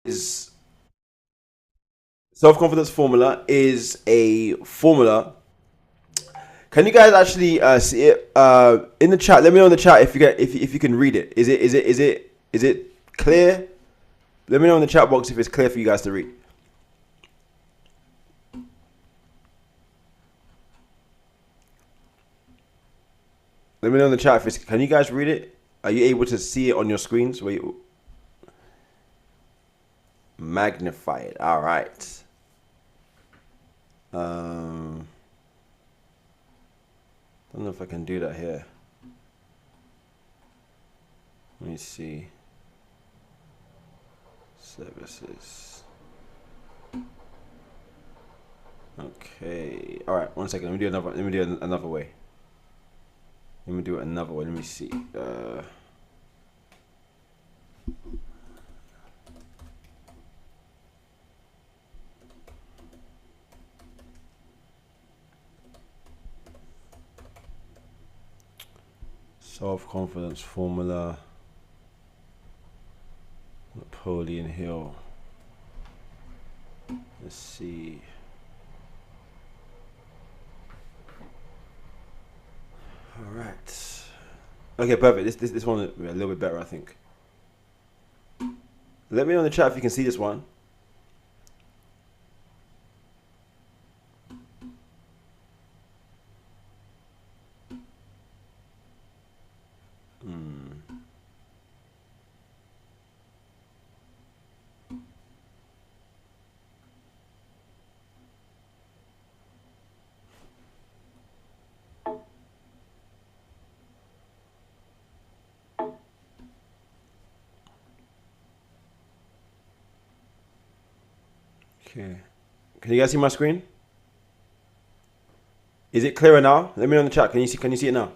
is self-confidence formula is a formula. Can you guys actually see it in the chat? Let me know in the chat if you get if you can read it. Is it clear? Let me know in the chat box if it's clear for you guys to read. Let me know in the chat if it's. Can you guys read it? Are you able to see it on your screens? Wait, magnify it. All right. Don't know if I can do that here. Let me see. Services. Okay. All right. 1 second. Let me do another. Let me do another way. Let me do it another way. Let me see. Self-confidence formula. Napoleon Hill. Let's see. All right. Okay, perfect. This one is a little bit better, I think. Let me know in the chat if you can see this one. Okay. Can you guys see my screen? Is it clearer now? Let me know in the chat. Can you see it now?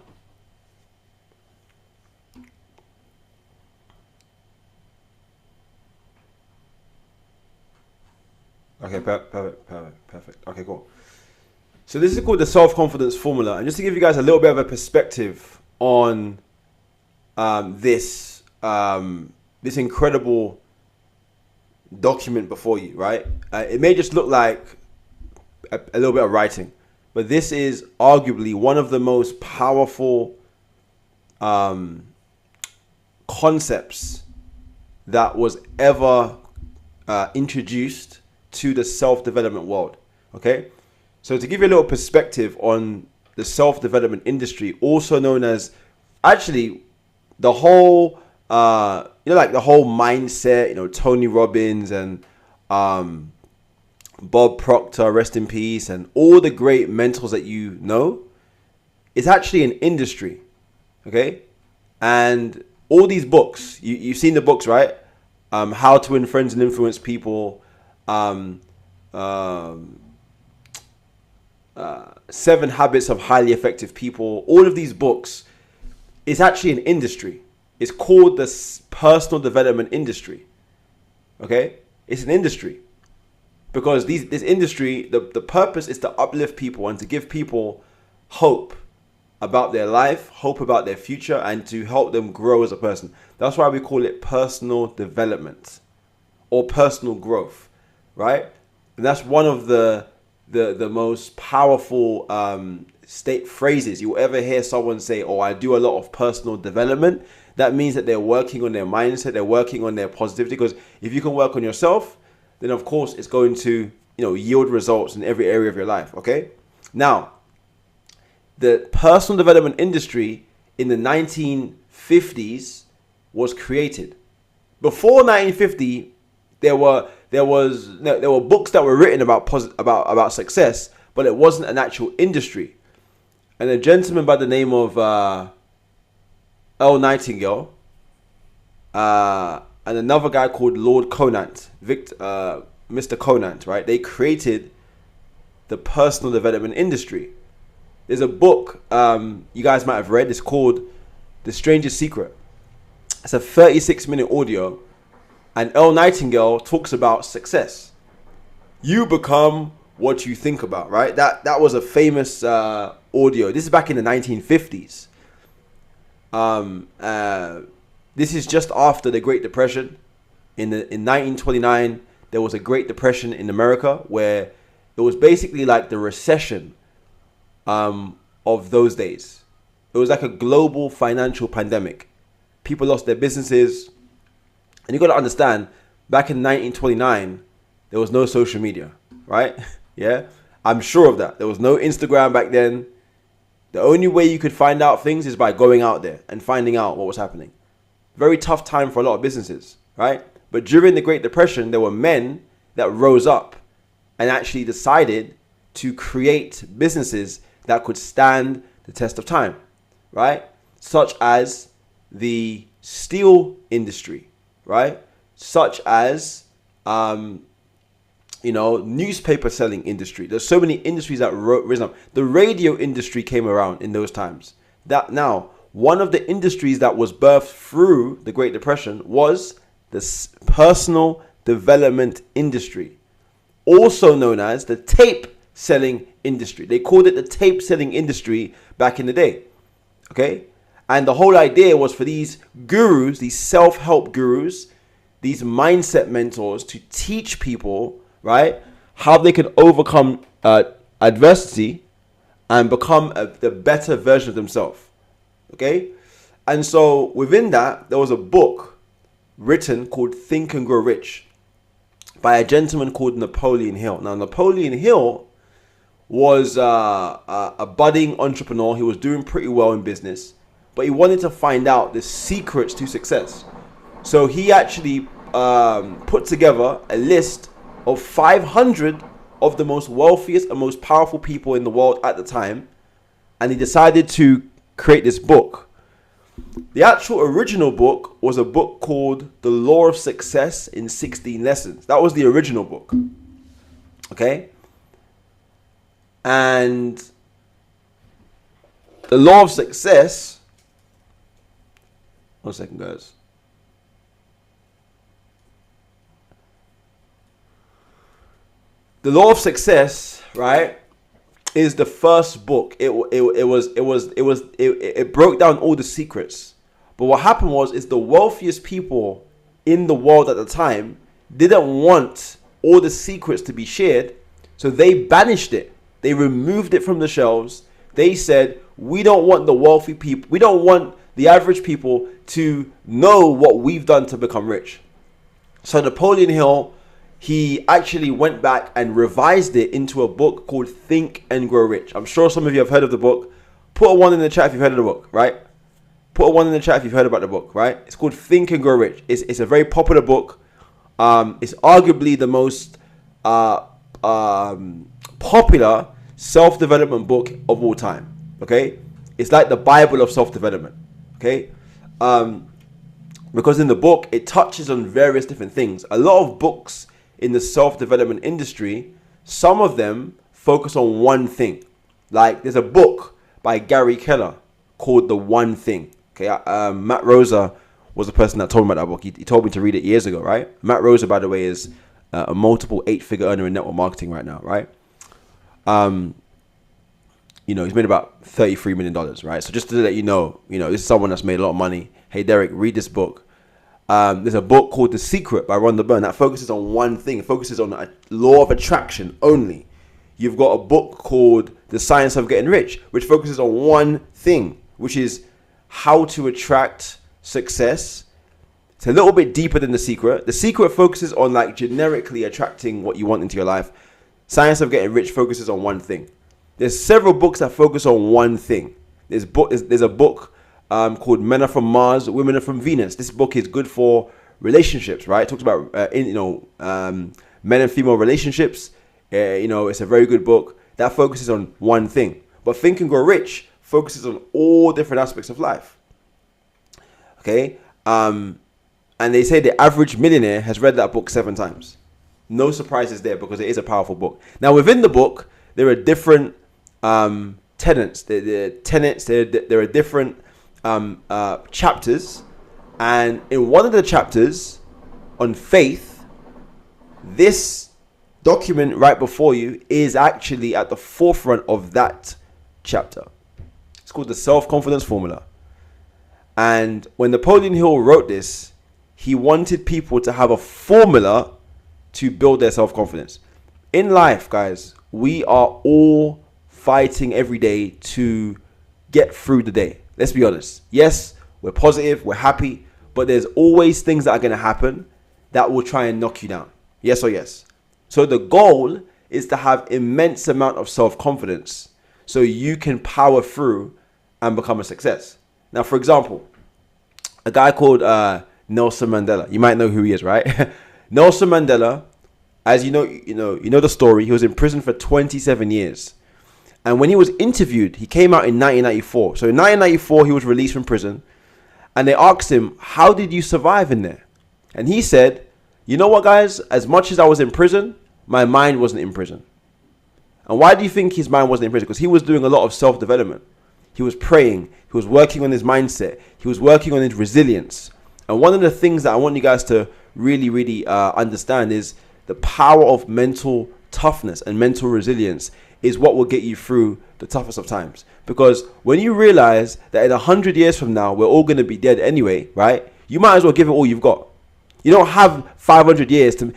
Okay, perfect. Okay, cool. So this is called the self-confidence formula, and just to give you guys a little bit of a perspective on this incredible document before you, right? It may just look like a little bit of writing, but this is arguably one of the most powerful concepts that was ever introduced to the self-development world. Okay, so to give you a little perspective on the self-development industry, also known as actually the whole like the whole mindset, Tony Robbins and Bob Proctor, rest in peace, and all the great mentors that is actually an industry. Okay, and all these books, you've seen the books, right? How to Win Friends and Influence People, 7 Habits of Highly Effective People. All of these books is actually an industry. It's called the personal development industry. Okay, it's an industry because this industry, the purpose is to uplift people and to give people hope about their life, hope about their future, and to help them grow as a person. That's why we call it personal development or personal growth, right? And that's one of the most powerful state phrases you'll ever hear someone say. Oh, I do a lot of personal development. That means that they're working on their mindset, they're working on their positivity. Because if you can work on yourself, then of course it's going to yield results in every area of your life. Okay, now the personal development industry in the 1950s was created. Before 1950, there were books that were written about success, but it wasn't an actual industry. And a gentleman by the name of Earl Nightingale and another guy called Lord Conant, Mr. Conant, right? They created the personal development industry. There's a book you guys might have read. It's called The Strangest Secret. It's a 36-minute audio, and Earl Nightingale talks about success. You become what you think about, right? That was a famous audio. This is back in the 1950s. This is just after the Great Depression. in 1929, there was a Great Depression in America where it was basically like the recession of those days. It was like a global financial pandemic. People lost their businesses. And you got to understand, back in 1929, there was no social media, right? Yeah, I'm sure of that. There was no Instagram back then. The only way you could find out things is by going out there and finding out what was happening. Very tough time for a lot of businesses, right? But during the Great Depression, there were men that rose up and actually decided to create businesses that could stand the test of time, right? Such as the steel industry, right? Such as, newspaper selling industry. There's so many industries that risen up. The radio industry came around in those times. That now, one of the industries that was birthed through the Great Depression was the personal development industry, also known as the tape selling industry. They called it the tape selling industry back in the day. Okay? And the whole idea was for these gurus, these self-help gurus, these mindset mentors to teach people, right, how they can overcome adversity and become the better version of themselves. Okay? And so within that, there was a book written called Think and Grow Rich by a gentleman called Napoleon Hill. Now, Napoleon Hill was a budding entrepreneur. He was doing pretty well in business, but he wanted to find out the secrets to success. So he actually put together a list of 500 of the most wealthiest and most powerful people in the world at the time, and he decided to create this book. The actual original book was a book called The Law of Success in 16 Lessons. That was the original book. Okay? And the Law of Success... One second, guys. The Law of Success, right, is the first book. It broke down all the secrets. But what happened is the wealthiest people in the world at the time didn't want all the secrets to be shared, so they banished it. They removed it from the shelves. They said, we don't want the wealthy people, we don't want the average people to know what we've done to become rich. So Napoleon Hill, he actually went back and revised it into a book called Think and Grow Rich. I'm sure some of you have heard of the book. Put a 1 in the chat if you've heard of the book, right? Put a 1 in the chat if you've heard about the book, right? It's called Think and Grow Rich. It's a very popular book. It's arguably the most popular self-development book of all time, okay? It's like the Bible of self-development, okay? Because in the book, it touches on various different things. A lot of books in the self-development industry, some of them focus on one thing. Like there's a book by Gary Keller called The One Thing. Okay, Matt Rosa was the person that told me about that book. He told me to read it years ago, right? Matt Rosa, by the way, is a multiple 8-figure earner in network marketing right now, right? He's made about $33 million, right? So just to let you know, this is someone that's made a lot of money. Hey, Derrick, read this book. There's a book called The Secret by Rhonda Byrne that focuses on one thing. It focuses on a law of attraction only. You've got a book called The Science of Getting Rich, which focuses on one thing, which is how to attract success. It's a little bit deeper than The Secret. The Secret focuses on like generically attracting what you want into your life. Science of Getting Rich focuses on one thing. There's several books that focus on one thing. There's a book called Men Are From Mars, Women Are From Venus. This book is good for relationships, right? It talks about men and female relationships. It's a very good book that focuses on one thing. But Think and Grow Rich focuses on all different aspects of life. Okay, and they say the average millionaire has read that book 7 times. No surprises there because it is a powerful book. Now within the book, there are different tenets. There are different chapters, and in one of the chapters on faith, this document right before you is actually at the forefront of that chapter. It's called the Self-Confidence Formula. And when Napoleon Hill wrote this, he wanted people to have a formula to build their self-confidence. In life, guys, we are all fighting every day to get through the day. Let's be honest. Yes, we're positive, we're happy, but there's always things that are going to happen that will try and knock you down. Yes or yes? So the goal is to have immense amount of self-confidence so you can power through and become a success. Now, for example, a guy called Nelson Mandela. You might know who he is, right? Nelson Mandela, as you know the story. He was in prison for 27 years. And when he was interviewed, he came out in 1994. So in 1994, he was released from prison. And they asked him, how did you survive in there? And he said, you know what, guys? As much as I was in prison, my mind wasn't in prison. And why do you think his mind wasn't in prison? Because he was doing a lot of self-development. He was praying. He was working on his mindset. He was working on his resilience. And one of the things that I want you guys to really understand is the power of mental toughness and mental resilience is what will get you through the toughest of times. Because when you realize that in 100 years from now, we're all going to be dead anyway, right? You might as well give it all you've got. You don't have 500 years to,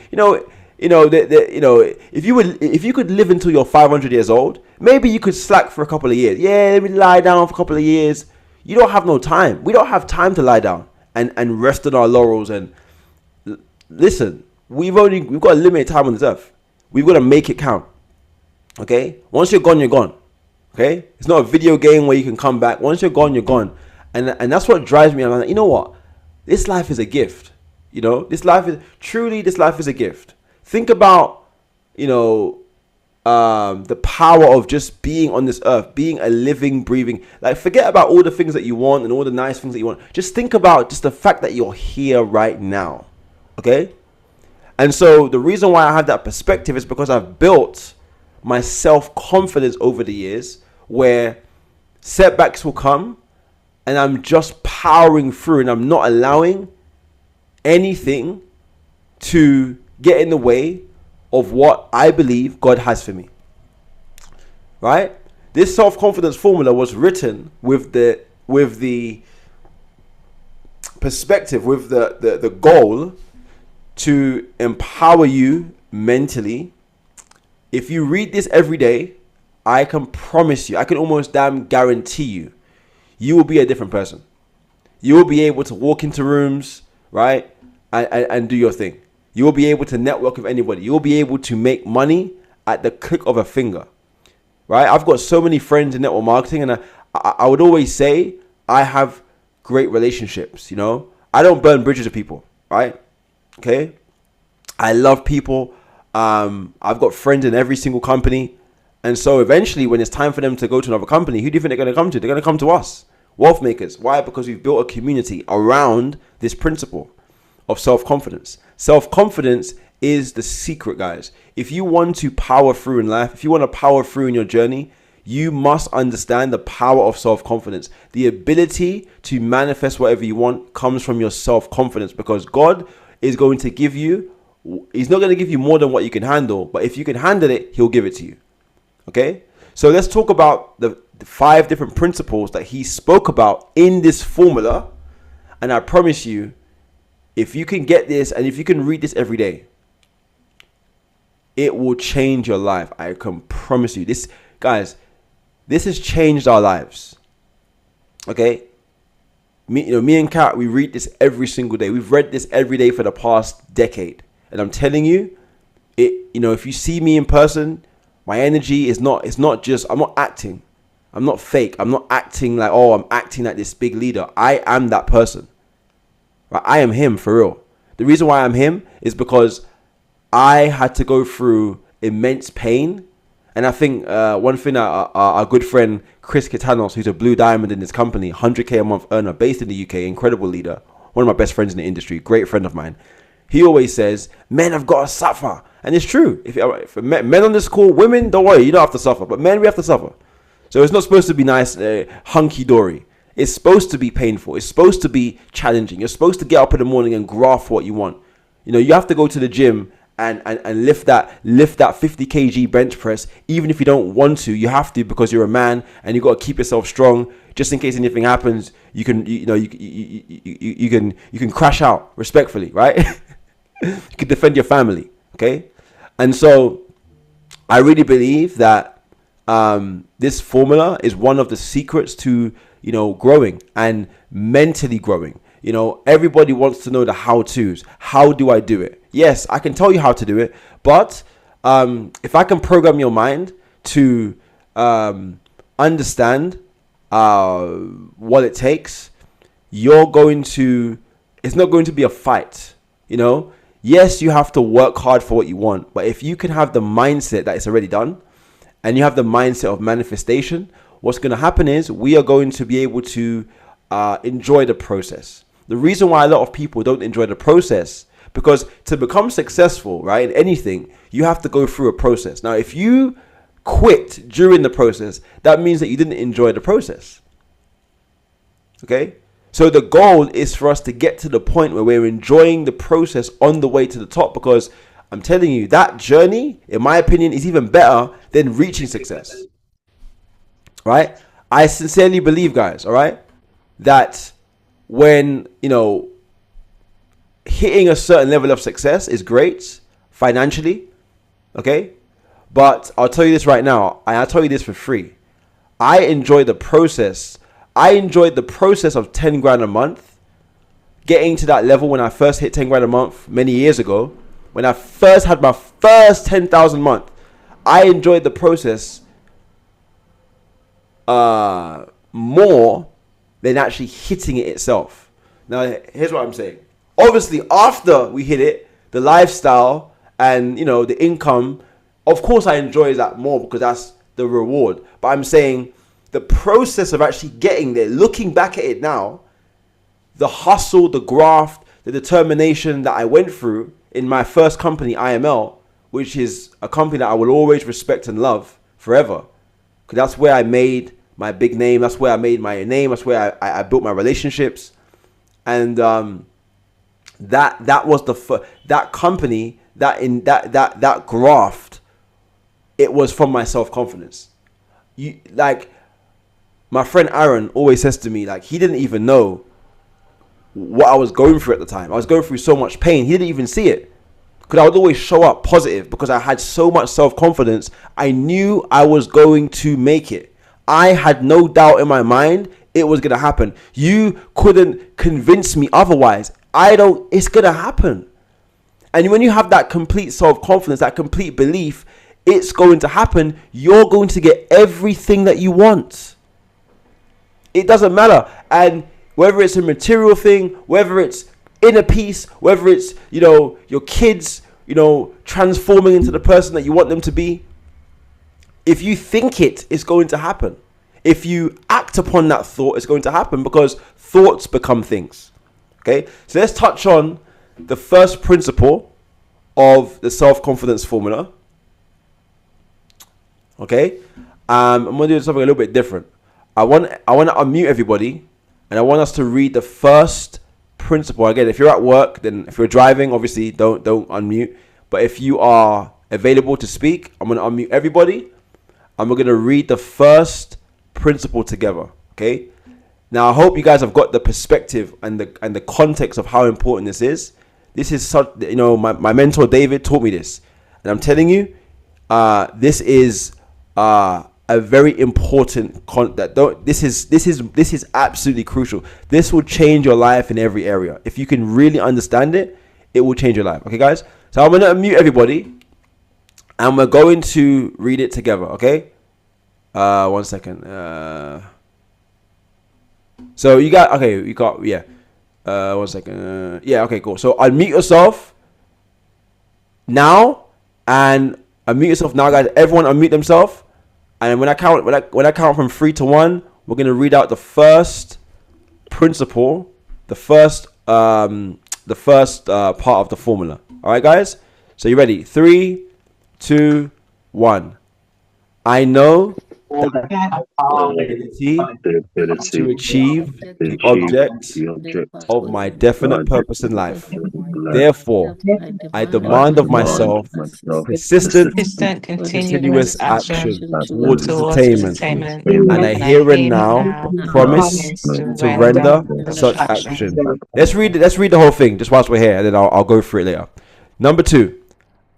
if you could live until you're 500 years old, maybe you could slack for a couple of years. Yeah, let me lie down for a couple of years. You don't have no time. We don't have time to lie down and rest on our laurels. And listen, we've got a limited time on this earth. We've got to make it count. Okay? Once you're gone, you're gone. Okay? It's not a video game where you can come back. Once you're gone, you're gone. And that's what drives me. I'm like, you know what? This life is a gift. This life is a gift. Think about, the power of just being on this earth, being a living, breathing. Like, forget about all the things that you want and all the nice things that you want. Just think about just the fact that you're here right now. Okay? And so the reason why I have that perspective is because I've built my self-confidence over the years, where setbacks will come and I'm just powering through and I'm not allowing anything to get in the way of what I believe God has for me. Right? This self-confidence formula was written with the perspective, with the goal to empower you mentally. If you read this every day, I can promise you, I can almost damn guarantee you, you will be a different person. You will be able to walk into rooms, right, and do your thing. You will be able to network with anybody. You will be able to make money at the click of a finger, right? I've got so many friends in network marketing, and I would always say I have great relationships, I don't burn bridges with people, right? Okay? I love people. I've got friends in every single company. And so eventually, when it's time for them to go to another company, who do you think they're going to come to? They're going to come to us, wealth makers. Why? Because we've built a community around this principle of self-confidence. Self-confidence is the secret, guys. If you want to power through in life, if you want to power through in your journey, you must understand the power of self-confidence. The ability to manifest whatever you want comes from your self-confidence, because God is going to give you, He's not going to give you more than what you can handle, but if you can handle it, He'll give it to you. Okay? So let's talk about the 5 different principles that he spoke about in this formula. And I promise you, if you can get this and if you can read this every day, it will change your life. I can promise you. This, guys, this has changed our lives. Okay? Me and Kat, we read this every single day. We've read this every day for the past decade. And I'm telling you, if you see me in person, my energy is not, I'm not acting. I'm not fake. I'm not acting like, I'm acting like this big leader. I am that person. Right? I am him for real. The reason why I'm him is because I had to go through immense pain. And I think one thing our good friend Chris Kitanos, who's a blue diamond in this company, 100K a month earner, based in the UK, incredible leader, one of my best friends in the industry, great friend of mine. He always says, men have got to suffer. And it's true. If men on this call, women, don't worry, you don't have to suffer. But men, we have to suffer. So it's not supposed to be nice, hunky-dory. It's supposed to be painful. It's supposed to be challenging. You're supposed to get up in the morning and graft what you want. You have to go to the gym and lift that 50 kg bench press. Even if you don't want to, you have to, because you're a man and you got to keep yourself strong. just in case anything happens, you can you can crash out respectfully, right? You can defend your family, okay? And so I really believe that this formula is one of the secrets to, growing and mentally growing. Everybody wants to know the how-tos. How do I do it? Yes, I can tell you how to do it, but if I can program your mind to understand what it takes, it's not going to be a fight, Yes, you have to work hard for what you want, but if you can have the mindset that it's already done and you have the mindset of manifestation, what's going to happen is we are going to be able to enjoy the process. The reason why a lot of people don't enjoy the process, because to become successful, right, in anything, you have to go through a process. Now, if you quit during the process, that means that you didn't enjoy the process. Okay? So the goal is for us to get to the point where we're enjoying the process on the way to the top, because I'm telling you, that journey, in my opinion, is even better than reaching success. Right? I sincerely believe, guys, all right, that when, hitting a certain level of success is great financially, okay? But I'll tell you this right now, and I'll tell you this for free. I enjoy the process. I enjoyed the process of 10 grand a month, getting to that level when I first hit 10 grand a month many years ago. When I first had my first 10,000 month, I enjoyed the process more than actually hitting it itself. Now, here's what I'm saying. Obviously, after we hit it, the lifestyle and, the income, of course I enjoy that more because that's the reward. But I'm saying the process of actually getting there, looking back at it now, the hustle, the graft, the determination that I went through in my first company, IML, which is a company that I will always respect and love forever. Because that's where I made my big name. That's where I made my name. That's where I built my relationships. And that was that company, that graft, it was from my self-confidence. My friend Aaron always says to me, he didn't even know what I was going through at the time. I was going through so much pain. He didn't even see it. Because I would always show up positive because I had so much self-confidence. I knew I was going to make it. I had no doubt in my mind it was going to happen. You couldn't convince me otherwise. It's going to happen. And when you have that complete self-confidence, that complete belief, it's going to happen. You're going to get everything that you want. It doesn't matter. And whether it's a material thing, whether it's inner peace, whether it's, your kids, transforming into the person that you want them to be. If you think it's going to happen. If you act upon that thought, it's going to happen because thoughts become things. Okay? So let's touch on the first principle of the self-confidence formula. Okay? I'm going to do something a little bit different. I want to unmute everybody and I want us to read the first principle. Again, if you're at work, then if you're driving, obviously don't unmute. But if you are available to speak, I'm going to unmute everybody and we're going to read the first principle together. Okay? Now, I hope you guys have got the perspective and the context of how important this is. This is such, my mentor David taught me this, and I'm telling you, this is a very important this is absolutely crucial. This will change your life in every area. If you can really understand it, it will change your life. Okay, guys? So I'm going to unmute everybody and we're going to read it together. Okay? 1 second. So you got 1 second. Yeah, okay, cool. So unmute yourself now and unmute yourself now, guys. Everyone unmute themselves. And when I count from 3 to 1, we're going to read out the first principle, the first part of the formula. All right, guys? So you ready? 3, 2, 1. I know ability the to ability achieve to the achieve object the object of my of definite my purpose in destiny life. in life. Therefore, I I demand of demand myself myself persistent, persistent, continuous continuous action action towards its towards its attainment. attainment. And I And I here and here now now promise promise to to render render such such action. action. Let's read the whole thing just whilst we're here, and then I'll go through it later. Number 2,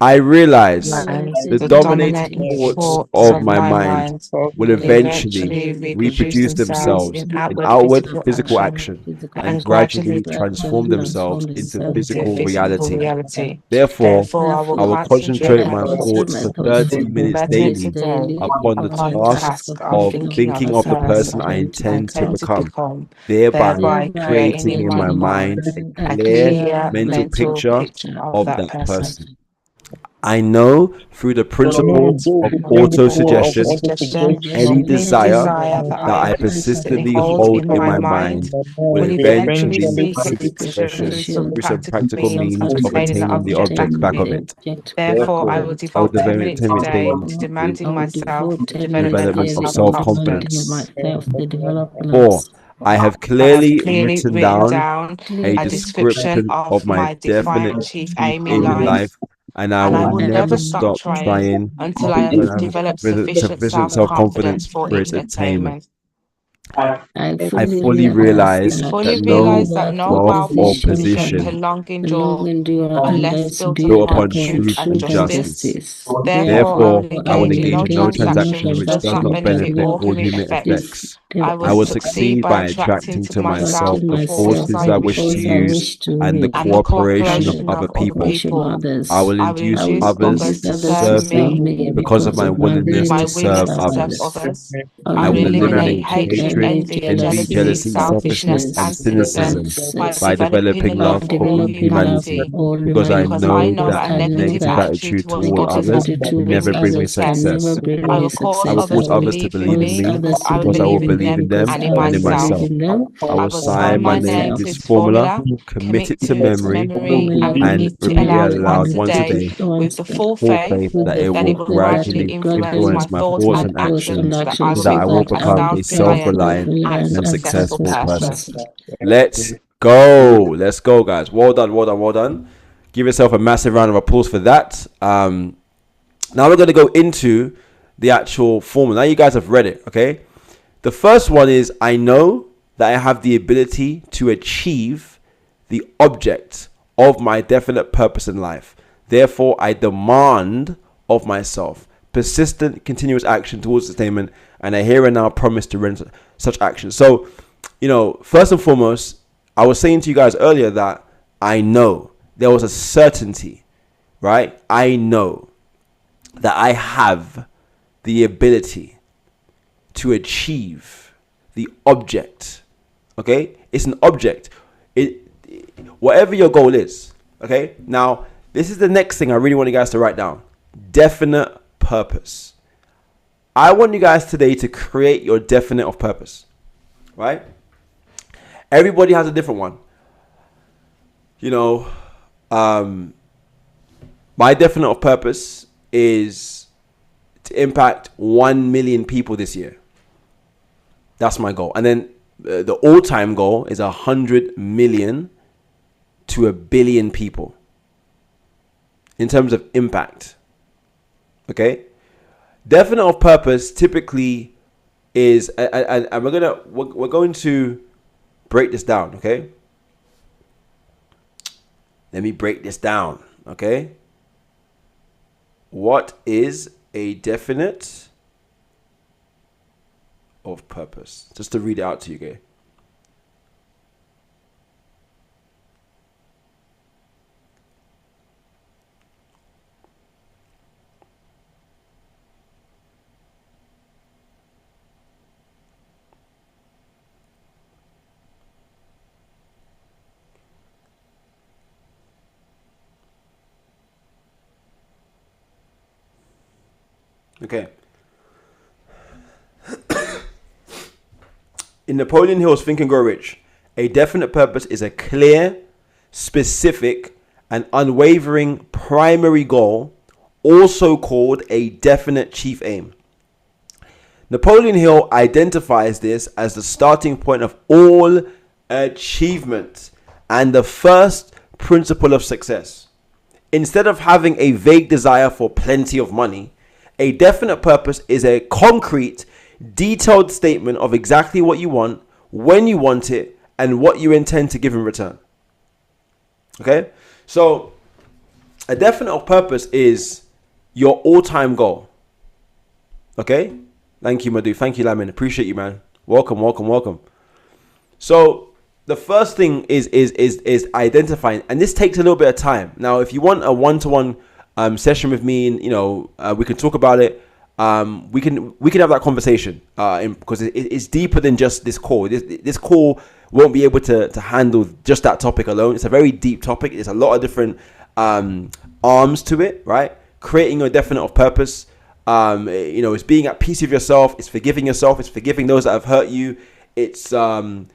I realize Realize the the dominating dominating thoughts thoughts of of my my mind mind will will eventually eventually reproduce reproduce themselves themselves in in outward outward physical physical action action and and gradually gradually transform themselves into into physical physical reality. reality. Therefore, Therefore, I will I will concentrate concentrate my my thoughts thoughts for for 30 minutes 30 minutes a daily day upon the upon the task task of of thinking of thinking the of the person person I I intend to intend to become, become, thereby thereby creating creating in in my my mind mind a a clear clear mental mental picture picture of of that that person. person. I know through the principle of Auto auto-suggestion, suggestion, any any desire desire that that I I persistently persistently hold hold in in my my mind mind will will eventually eventually seek seek expression expression through some practical practical means means of of attaining the attaining the object back object of back of it. it. Therefore, I Therefore, will I will devote 10 devote minutes 10 a minutes day daily to to demanding myself the the development of development of self-confidence. self-confidence. 4, I have I have clearly clearly written written down down a a description description of of my my definite defined chief chief aim in aim in life, life, and I and I will will never never stop stop trying trying until I have until I have developed sufficient sufficient self-confidence self-confidence for for its its attainment. attainment. I fully I realize that fully no realize that no wealth wealth or or position position can long endure unless built built upon upon truth truth and and justice. justice. Therefore, I Therefore, will I will engage in engage no in no transaction transaction which which does does not not benefit benefit or or human human effects. effects. I will I will succeed succeed by by attracting attracting to to myself myself the the forces forces I I wish wish to to use meet and the and the cooperation of cooperation other of other people. people. I will I will induce induce others others to to serve serve me me because of my with willingness my to serve willingness to serve others. others. I I will will eliminate eliminate hatred, hatred, envy, jealousy, jealousy, selfishness, selfishness, and and cynicism cynicism by by developing a developing love love for for all all humanity. humanity, because I Because I know know that that a a negative negative attitude attitude towards toward others others never brings never me bring me success. success. I will cause I will others cause to others to believe in believe in me me because I because I will believe in believe them in them and in and in myself. myself. I I will will sign sign my my name name to to this this formula, formula, commit commit it to to its memory, memory, and and repeat it repeat it aloud aloud once a once a day day, with the full full faith faith that it that will it will gradually gradually influence my influence my thoughts thoughts and and actions actions so that I so will that I will become a become a self-reliant self-reliant and and successful successful person. person. Let's go. Let's go, guys. Well done, well done, well done. Give yourself a massive round of applause for that. Now we're going to go into the actual formula. Now you guys have read it, okay? The first one is, I know that I have the ability to achieve the object of my definite purpose in life. Therefore, I demand of myself persistent, continuous action towards attainment, and I here and now promise to render such action. So, first and foremost, I was saying to you guys earlier that I know there was a certainty, right? I know that I have the ability to achieve the object. Okay, it's an object. Whatever your goal is. Okay, now this is the next thing I really want you guys to write down: definite purpose. I want you guys today to create your definite of purpose. Right? Everybody has a different one. My definite of purpose is to impact 1 million people this year. That's my goal. And then the all-time goal is 100 million to 1 billion people in terms of impact. Okay? Definite of purpose typically is, and we're going to break this down, okay? Let me break this down, okay? What is a definite of purpose? Just to read it out to you, okay? Okay. In Napoleon Hill's Think and Grow Rich, a definite purpose is a clear, specific, and unwavering primary goal, also called a definite chief aim. Napoleon Hill identifies this as the starting point of all achievement and the first principle of success. Instead of having a vague desire for plenty of money, a definite purpose is a concrete, detailed statement of exactly what you want, when you want it, and what you intend to give in return. Okay? So, a definite purpose is your all-time goal. Okay? Thank you, Madhu. Thank you, Lamin. Appreciate you, man. Welcome. So, the first thing is identifying, and this takes a little bit of time. Now, if you want a one-to-one session with me, and we can talk about it. We can have that conversation because it's deeper than just this call. This call won't be able to handle just that topic alone. It's a very deep topic. There's a lot of different arms to it, right? Creating a definite of purpose. It's being at peace with yourself. It's forgiving yourself. It's forgiving those that have hurt you. It's dealing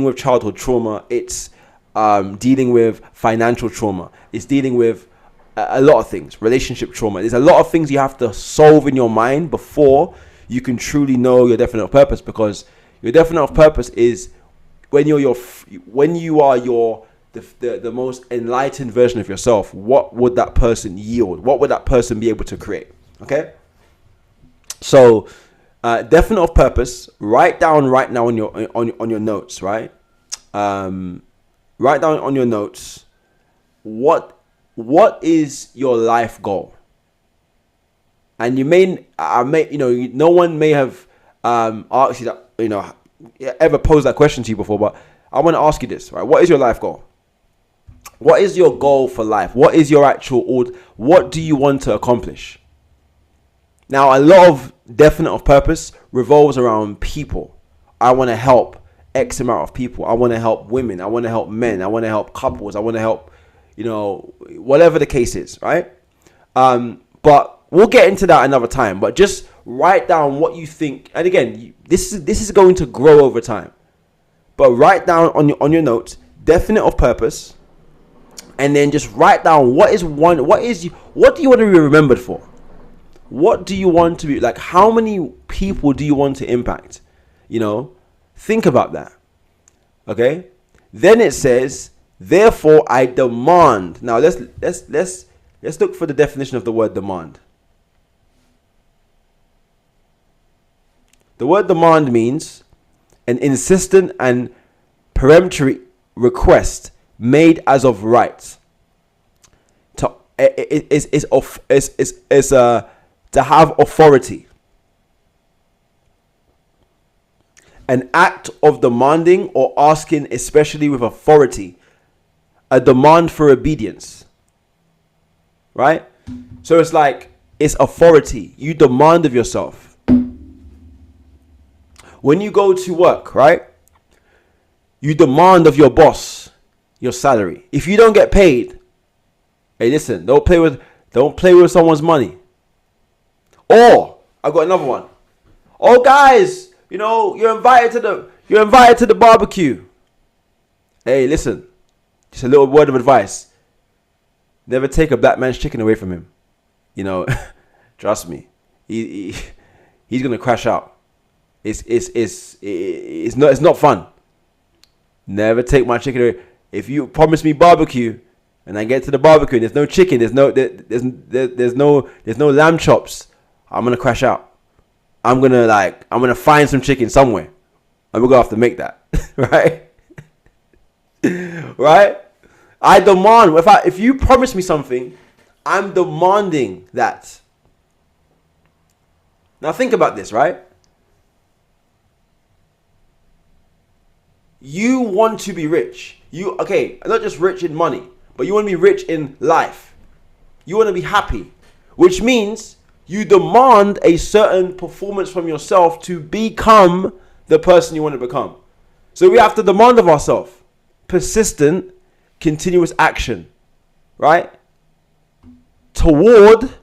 with childhood trauma. It's dealing with financial trauma. It's dealing with a lot of things, relationship trauma. There's a lot of things you have to solve in your mind before you can truly know your definite purpose, because your definite purpose is when you are the most enlightened version of yourself. What would that person yield? What would that person be able to create? Okay? So, definite of purpose, write down right now on your notes, right? Write down on your notes what is your life goal. And no one may have asked you that, ever posed that question to you before, but I want to ask you this, right? What is your life goal? What is your goal for life? What is your what do you want to accomplish? Now, a lot of definite of purpose revolves around people. I want to help X amount of people. I want to help women. I want to help men. I want to help couples. I want to help, whatever the case is, right? But we'll get into that another time. But just write down what you think. And again, this is going to grow over time. But write down on your notes, definite of purpose, and then just write down what do you want to be remembered for? What do you want to be, like, how many people do you want to impact? Think about that. Okay? Then it says, therefore I demand. Now let's look for the definition of the word demand. The word demand means an insistent and peremptory request made as of right. To have authority. An act of demanding or asking, especially with authority. A demand for obedience. Right? So it's authority. You demand of yourself. When you go to work, right? You demand of your boss your salary. If you don't get paid, hey, listen, don't play with someone's money. Or I got another one. Oh, guys, you're invited to the barbecue. Hey, listen, just a little word of advice. Never take a black man's chicken away from him. Trust me, he's gonna crash out. It's not fun. Never take my chicken away. If you promise me barbecue, and I get to the barbecue and there's no chicken, there's no lamb chops, I'm gonna crash out. I'm gonna find some chicken somewhere, and we're gonna have to make that, right? Right? I demand. If you promise me something, I'm demanding that. Now think about this, right? You want to be rich. Not just rich in money, but you want to be rich in life. You want to be happy, which means you demand a certain performance from yourself to become the person you want to become. So we have to demand of ourselves persistent, continuous action, right? Toward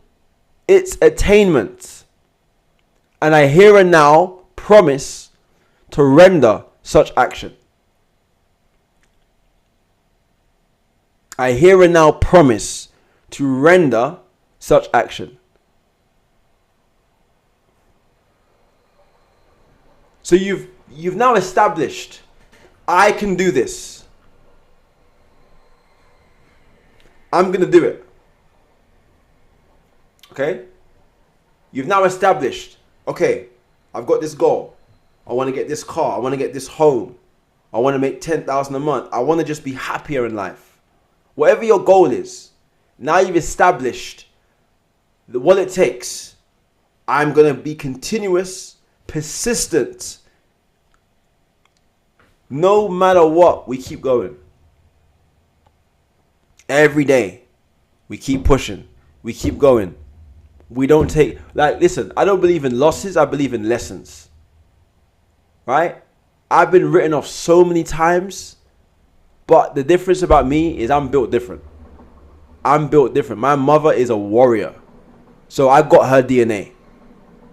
its attainment. And I here and now promise to render such action. I here and now promise to render such action. So you've now established, I can do this. I'm going to do it. Okay? You've now established, okay, I've got this goal. I want to get this car. I want to get this home. I want to make 10,000 a month. I want to just be happier in life. Whatever your goal is, now you've established what it takes. I'm going to be continuous, persistent. No matter what, we keep going. Every day, we keep pushing. We keep going. We don't take, listen, I don't believe in losses. I believe in lessons. Right? I've been written off so many times, but the difference about me is I'm built different. I'm built different. My mother is a warrior. So I got her DNA.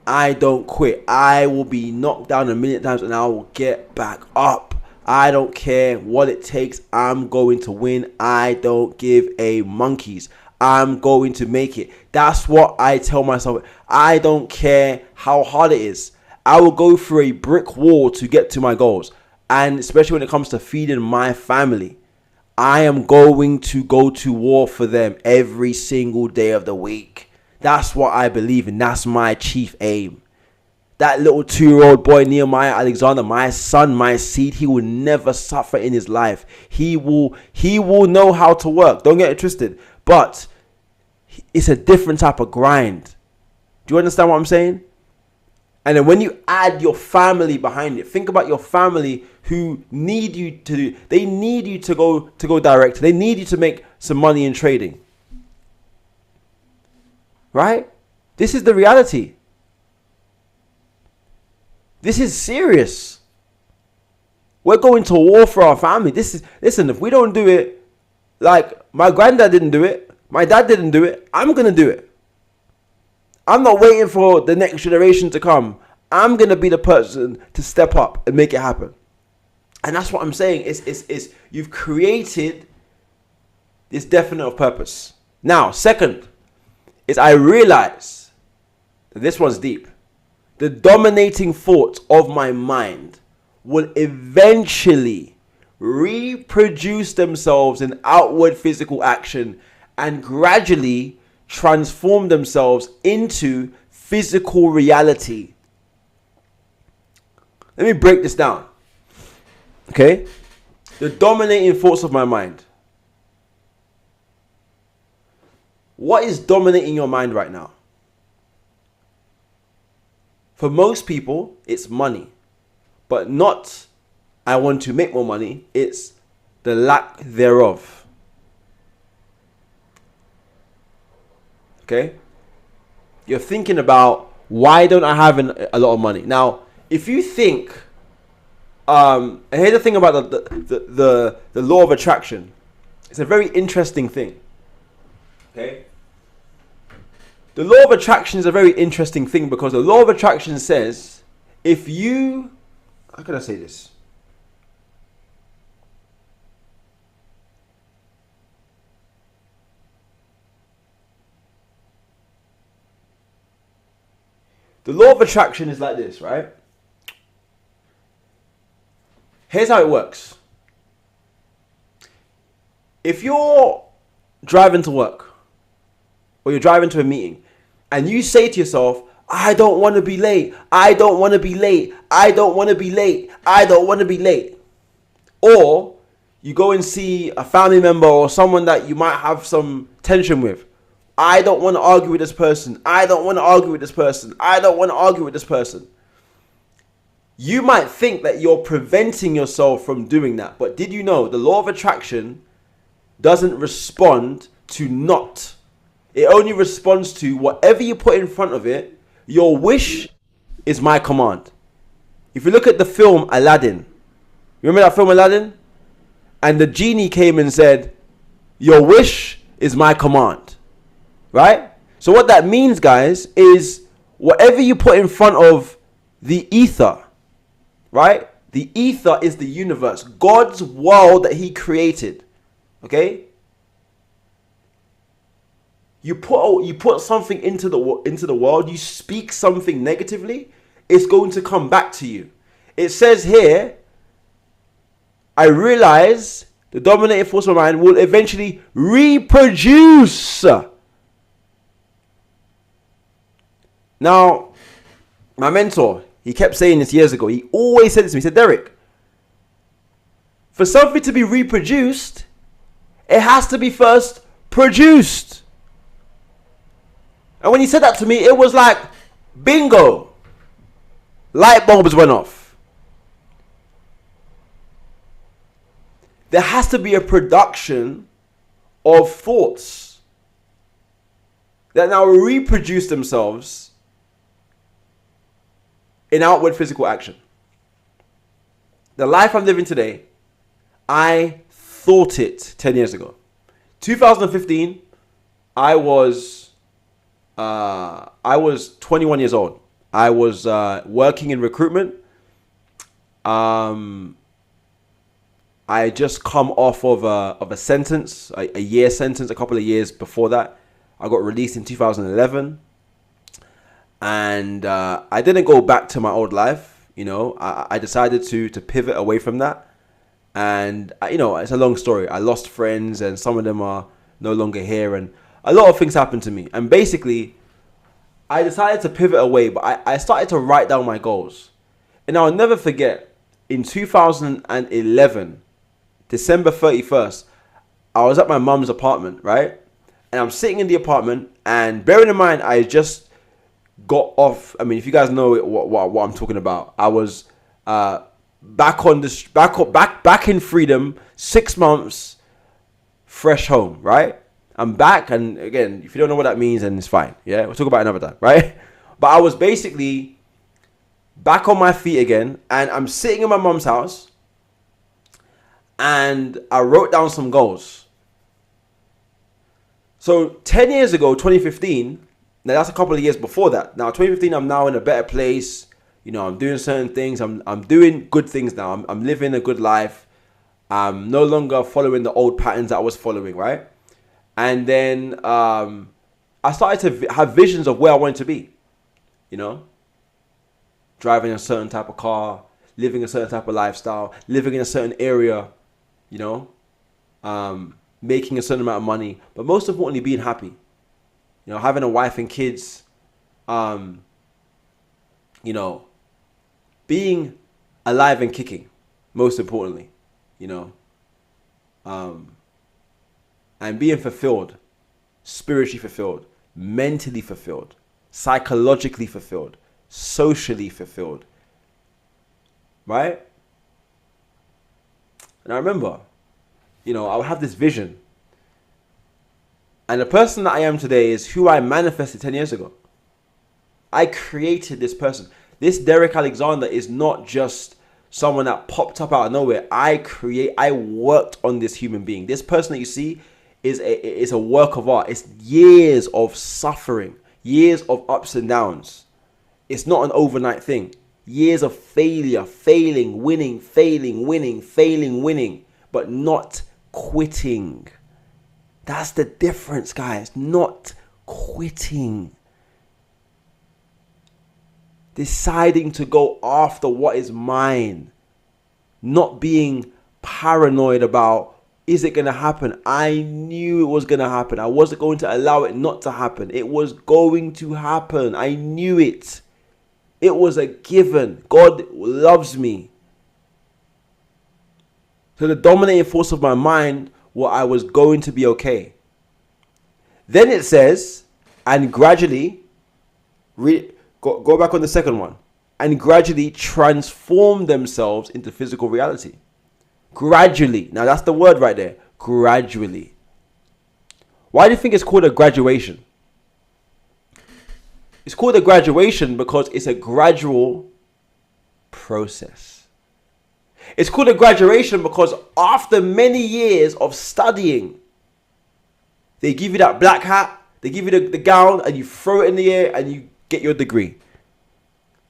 I don't quit. I will be knocked down a million times and I will get back up. I don't care what it takes. I'm going to win. I don't give a monkeys. I'm going to make it. That's what I tell myself. I don't care how hard it is. I will go through a brick wall to get to my goals. And especially when it comes to feeding my family, I am going to go to war for them every single day of the week. That's what I believe in. That's my chief aim. That little 2-year-old boy, Nehemiah Alexander, my son, my seed, he will never suffer in his life. He will know how to work. Don't get it twisted. But it's a different type of grind. Do you understand what I'm saying? And then when you add your family behind it, think about your family who need you to, they need you to go direct. They need you to make some money in trading. Right? This is the reality. This is serious. We're going to war for our family. Listen, if we don't do it, like my granddad didn't do it, my dad didn't do it, I'm going to do it. I'm not waiting for the next generation to come. I'm going to be the person to step up and make it happen. And that's what I'm saying. Is you've created this definite of purpose. Now, second, is I realize that this one's deep. The dominating thoughts of my mind will eventually reproduce themselves in outward physical action and gradually transform themselves into physical reality. Let me break this down. Okay? The dominating thoughts of my mind. What is dominating your mind right now? For most people, it's money. But not, I want to make more money. It's the lack thereof. Okay? You're thinking about, why don't I have a lot of money? Now, if you think, and here's the thing about the law of attraction. It's a very interesting thing. Okay? The law of attraction is a very interesting thing because the law of attraction says, if you, how can I say this? The law of attraction is like this, right? Here's how it works. If you're driving to work, or you're driving to a meeting, and you say to yourself, I don't want to be late. I don't want to be late. I don't want to be late. I don't want to be late. Or you go and see a family member or someone that you might have some tension with. I don't want to argue with this person. I don't want to argue with this person. I don't want to argue with this person. You might think that you're preventing yourself from doing that. But did you know the law of attraction doesn't respond to not? It only responds to whatever you put in front of it. Your wish is my command. If you look at the film Aladdin, remember that film Aladdin? And the genie came and said, your wish is my command. Right? So what that means, guys, is whatever you put in front of the ether, right? The ether is the universe, God's world that he created. Okay? You put something into the world, you speak something negatively, it's going to come back to you. it says here, I realize the dominating force of my mind will eventually reproduce. Now, my mentor, he kept saying this years ago. He always said this to me. He said, Derrick, for something to be reproduced, it has to be first produced. And when he said that to me, it was like, bingo. Light bulbs went off. There has to be a production of thoughts that now reproduce themselves in outward physical action. The life I'm living today, I thought it 10 years ago. 2015, I was 21 years old. I was working in recruitment. I had just come off of a sentence, a year sentence, a couple of years before that. I got released in 2011. And I didn't go back to my old life. You know, I decided to pivot away from that. And, you know, it's a long story. I lost friends and some of them are no longer here. And a lot of things happened to me. And basically, I decided to pivot away, but I started to write down my goals. And I'll never forget, in 2011, December 31st, I was at my mum's apartment, right? And I'm sitting in the apartment, and bearing in mind, I just got off. I mean, if you guys know what I'm talking about, I was back in freedom, 6 months, fresh home, right? I'm back, and again, if you don't know what that means, then it's fine. Yeah, we'll talk about it another time, right? But I was basically back on my feet again, and I'm sitting in my mom's house, and I wrote down some goals. So 10 years ago, 2015, now that's a couple of years before that. Now 2015, I'm now in a better place. You know, I'm doing certain things. I'm doing good things now. I'm living a good life. I'm no longer following the old patterns that I was following, right? And then I started to have visions of where I wanted to be. You know, driving a certain type of car, living a certain type of lifestyle, living in a certain area, you know, making a certain amount of money, but most importantly, being happy. You know, having a wife and kids, you know, being alive and kicking, most importantly, you know, and being fulfilled, spiritually fulfilled, mentally fulfilled, psychologically fulfilled, socially fulfilled, right? And I remember, you know, I would have this vision. And the person that I am today is who I manifested 10 years ago. I created this person. This Derrick Alexander is not just someone that popped up out of nowhere. I worked on this human being. This person that you see is a work of art. It's years of suffering, years of ups and downs. It's not an overnight thing. Years of failure, failing, winning, failing, winning, failing, winning, but not quitting. That's the difference, guys. Not quitting. Deciding to go after what is mine. Not being paranoid about, is it going to happen? I knew it was going to happen. I wasn't going to allow it not to happen. It was going to happen. I knew it. It was a given. God loves me. So the dominating force of my mind, well, I was going to be okay. Then it says, and gradually, go back on the second one, and gradually transform themselves into physical reality. Gradually. Now that's the word right there. Gradually. Why do you think it's called a graduation? It's called a graduation because it's a gradual process. It's called a graduation because after many years of studying, they give you that black hat, they give you the gown, and you throw it in the air and you get your degree.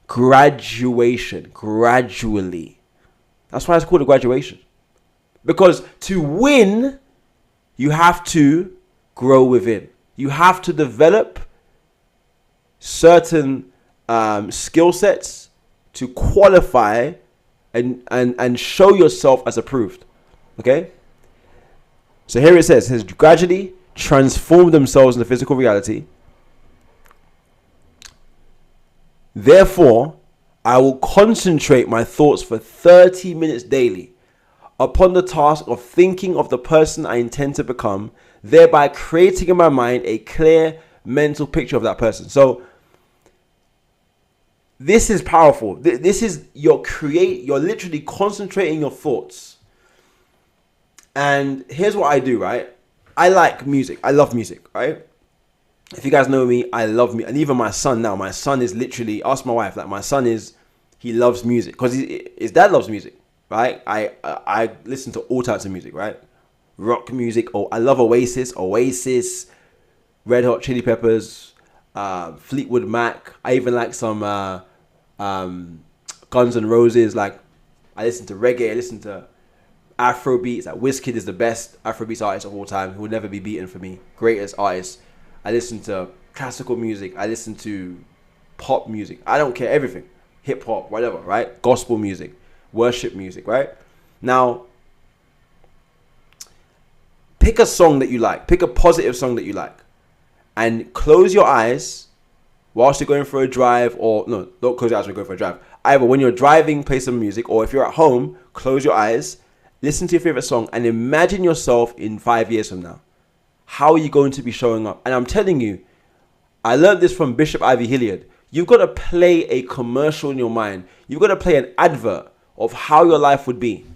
Graduation, gradually. That's why it's called a graduation. Because to win, you have to grow within. You have to develop certain skill sets to qualify and show yourself as approved. Okay? So here it says gradually transform themselves into physical reality. Therefore, I will concentrate my thoughts for 30 minutes daily upon the task of thinking of the person I intend to become, thereby creating in my mind a clear mental picture of that person. So this is powerful. This is you're literally concentrating your thoughts. And here's what I do, right? I like music. I love music, right? If you guys know me, I love me. And even my son now, my son is literally, ask my wife, like my son he loves music because his dad loves music, right? I listen to all types of music, right? Rock music. Oh, I love Oasis, Red Hot Chili Peppers, Fleetwood Mac. I even like some Guns N' Roses. Like I listen to reggae. I listen to Afrobeats. Like Wizkid is the best Afrobeats artist of all time. He will never be beaten for me. Greatest artist. I listen to classical music. I listen to pop music. I don't care, everything. Hip hop, whatever, right? Gospel music, worship music, right? Now, pick a song that you like. Pick a positive song that you like. And close your eyes whilst you're going for a drive, or no, don't close your eyes when you're going for a drive. Either when you're driving, play some music, or if you're at home, close your eyes, listen to your favorite song, and imagine yourself in 5 years from now. How are you going to be showing up? And I'm telling you, I learned this from Bishop Ivy Hilliard. You've got to play a commercial in your mind. You've got to play an advert of how your life would be.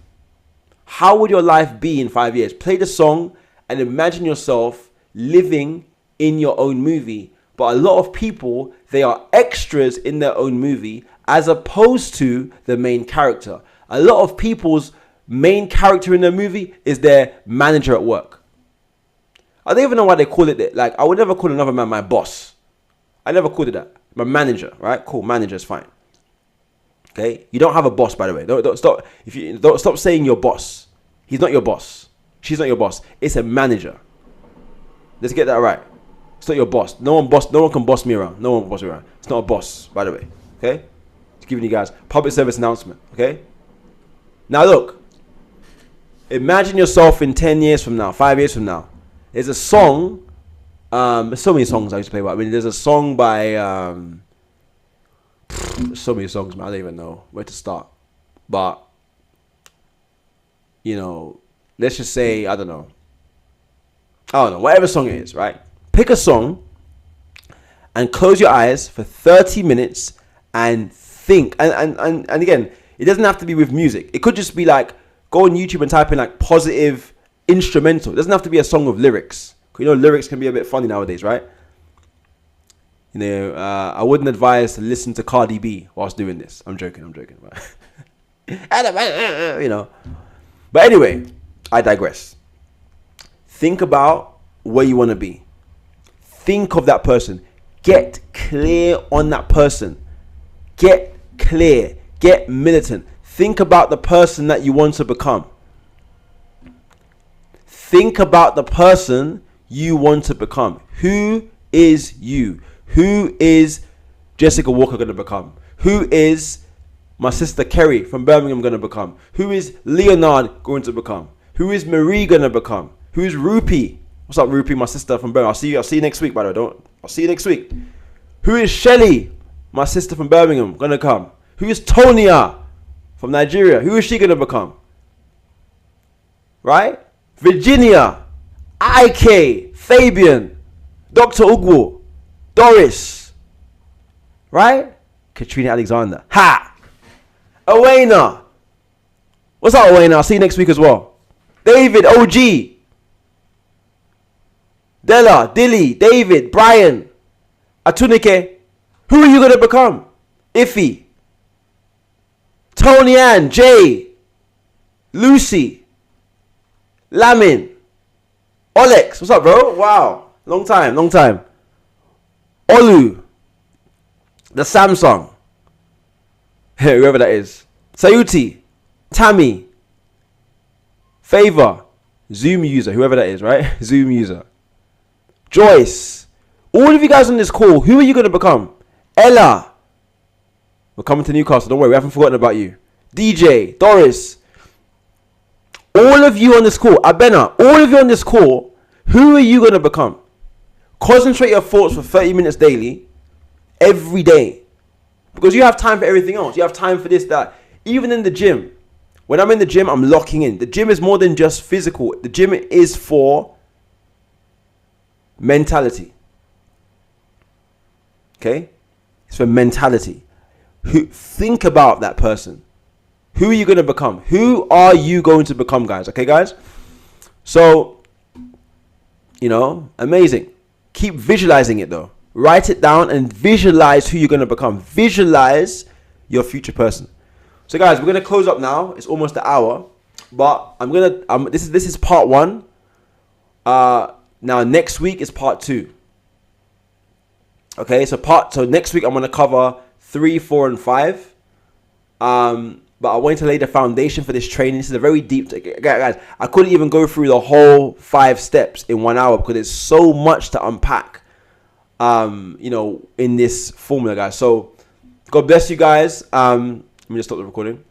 How would your life be in 5 years? Play the song and imagine yourself living in your own movie. But a lot of people, they are extras in their own movie as opposed to the main character. A lot of people's main character in their movie is their manager at work. I don't even know why they call it that. Like, I would never call another man my boss. I never called it that. My manager, right? Cool, manager is fine. Okay? You don't have a boss, by the way. Don't stop. Don't stop saying your boss. He's not your boss. She's not your boss. It's a manager. Let's get that right. It's not your boss. No one can boss me around. No one can boss me around. It's not a boss, by the way. Okay? Just giving you guys public service announcement. Okay? Now look. Imagine yourself in 10 years from now, 5 years from now. There's a song. There's so many songs I used to play. But I mean, there's a song by. So many songs, man. I don't even know where to start. But let's just say I don't know. Whatever song it is, right? Pick a song and close your eyes for 30 minutes and think. And again, it doesn't have to be with music. It could just be like go on YouTube and type in like positive instrumental. It doesn't have to be a song with lyrics. Lyrics can be a bit funny nowadays, right? I wouldn't advise to listen to Cardi B whilst doing this. I'm joking. But anyway, I digress. Think about where you want to be. Think of that person. Get clear on that person. Get clear. Get militant. Think about the person that you want to become. Think about the person you want to become. Who is you? Who is Jessica Walker going to become? Who is my sister Kerry from Birmingham going to become? Who is Leonard going to become? Who is Marie going to become? Who is Rupi? What's up, Rupi, my sister from Birmingham? I'll see you next week, by the way. I'll see you next week. Who is Shelly, my sister from Birmingham, going to come? Who is Tonya from Nigeria? Who is she going to become? Right? Virginia, IK, Fabian, Dr. Ugwu, Doris, right? Katrina Alexander. Ha! Owena. What's up, Owena? I'll see you next week as well. David, OG. Della, Dilly, David, Brian, Atunike. Who are you going to become? Iffy. Tony Ann, Jay, Lucy, Lamin, Olex. What's up, bro? Wow. Long time. Olu. The Samsung. Whoever that is. Sayuti. Tammy. Favor. Zoom user. Whoever that is, right? Zoom user. Joyce. All of you guys on this call, who are you going to become? Ella. We're coming to Newcastle. Don't worry, we haven't forgotten about you. DJ, Doris, all of you on this call, Abena, all of you on this call, who are you going to become? Concentrate your thoughts for 30 minutes daily, every day. Because you have time for everything else. You have time for this, that. Even in the gym. When I'm in the gym, I'm locking in. The gym is more than just physical. The gym is for mentality. Okay? It's for mentality. Think about that person. Who are you going to become? Who are you going to become, guys? Okay, guys? So, amazing. Keep visualizing it, though. Write it down and visualize who you're going to become. Visualize your future person. So, guys, we're going to close up now. It's almost an hour. But this is part 1. Now, next week is part 2. Okay, so next week I'm going to cover 3, 4, and 5. But I wanted to lay the foundation for this training. This is a very deep, guys. I couldn't even go through the whole 5 steps in 1 hour because there's so much to unpack, in this formula, guys. So God bless you guys. Let me just stop the recording.